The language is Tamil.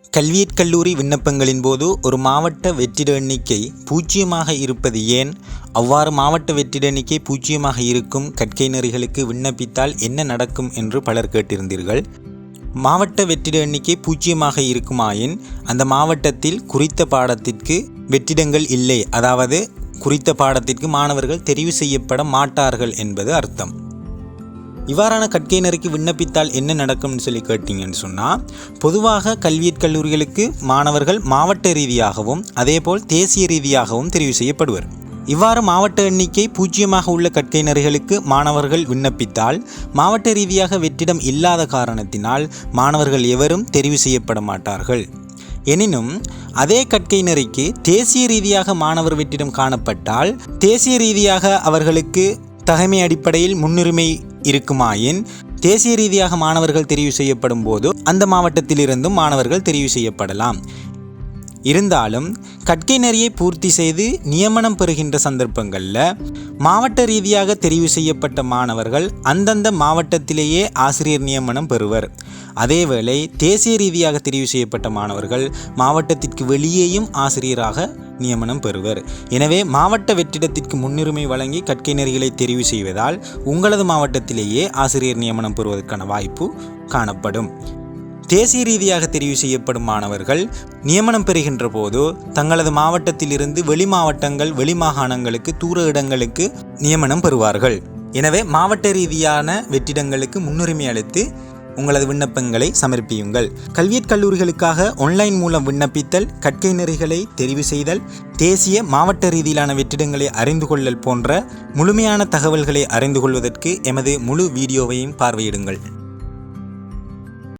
கல்வியற் கல்லூரி விண்ணப்பங்களின் போது ஒரு மாவட்ட வெற்றிட எண்ணிக்கை 0 இருப்பது ஏன்? அவ்வாறு மாவட்ட வெற்றிட எண்ணிக்கை 0 இருக்கும் கற்கை நெறிகளுக்கு விண்ணப்பித்தால் என்ன நடக்கும் என்று பலர் கேட்டிருந்தீர்கள். மாவட்ட வெற்றிட எண்ணிக்கை 0 இருக்குமாயின் அந்த மாவட்டத்தில் குறித்த பாடத்திற்கு வெற்றிடங்கள் இல்லை, அதாவது குறித்த பாடத்திற்கு மாணவர்கள் தெரிவு செய்யப்பட மாட்டார்கள் என்பது அர்த்தம். இவ்வாறான கற்கை நெறிக்கு விண்ணப்பித்தால் என்ன நடக்கும்னு சொல்லி கேட்டிங்கன்னு சொன்னால், பொதுவாக கல்வியற் கல்லூரிகளுக்கு மாணவர்கள் மாவட்ட ரீதியாகவும் அதேபோல் தேசிய ரீதியாகவும் தெரிவு செய்யப்படுவர். இவ்வாறு மாவட்ட எண்ணிக்கை 0 உள்ள கற்கை நெறிகளுக்கு மாணவர்கள் விண்ணப்பித்தால் மாவட்ட ரீதியாக வெற்றிடம் இல்லாத காரணத்தினால் மாணவர்கள் எவரும் தெரிவு செய்யப்பட மாட்டார்கள். எனினும் அதே கற்கை நெறிக்கு தேசிய ரீதியாக மாணவர் வெற்றிடம் காணப்பட்டால் தேசிய ரீதியாக அவர்களுக்கு தகைமை அடிப்படையில் முன்னுரிமை இருக்குமாயின் தேசிய ரீதியாக மாணவர்கள் தெரிவு செய்யப்படும் போது அந்த மாவட்டத்திலிருந்தும் மாணவர்கள் தெரிவு செய்யப்படலாம். இருந்தாலும் கற்கை நெறியை பூர்த்தி செய்து நியமனம் பெறுகின்ற சந்தர்ப்பங்களில் மாவட்ட ரீதியாக தெரிவு செய்யப்பட்ட மாணவர்கள் அந்தந்த மாவட்டத்திலேயே ஆசிரியர் நியமனம் பெறுவர். அதேவேளை தேசிய ரீதியாக தெரிவு செய்யப்பட்ட மாணவர்கள் மாவட்டத்திற்கு வெளியேயும் ஆசிரியராக நியமனம் பெறுவர். எனவே மாவட்ட வெற்றிடத்திற்கு முன்னுரிமை வழங்கி கற்கை நெறிகளை தெரிவு செய்வதால் உங்களது மாவட்டத்திலேயே ஆசிரியர் நியமனம் பெறுவதற்கான வாய்ப்பு காணப்படும். தேசிய ரீதியாக தெரிவு செய்யப்படும் மாணவர்கள் நியமனம் பெறுகின்ற போது தங்களது மாவட்டத்திலிருந்து வெளி மாவட்டங்கள் வெளி மாகாணங்களுக்கு தூர இடங்களுக்கு நியமனம் பெறுவார்கள். எனவே மாவட்ட ரீதியான வெற்றிடங்களுக்கு முன்னுரிமை அளித்து உங்களது விண்ணப்பங்களை சமர்ப்பியுங்கள். கல்வியற் கல்லூரிகளுக்காக ஆன்லைன் மூலம் விண்ணப்பித்தல், கற்கை நெறிகளை தெரிவு செய்தல், தேசிய மாவட்ட ரீதியிலான வெற்றிடங்களை அறிந்து கொள்ளல் போன்ற முழுமையான தகவல்களை அறிந்து கொள்வதற்கு எமது முழு வீடியோவையும் பார்வையிடுங்கள்.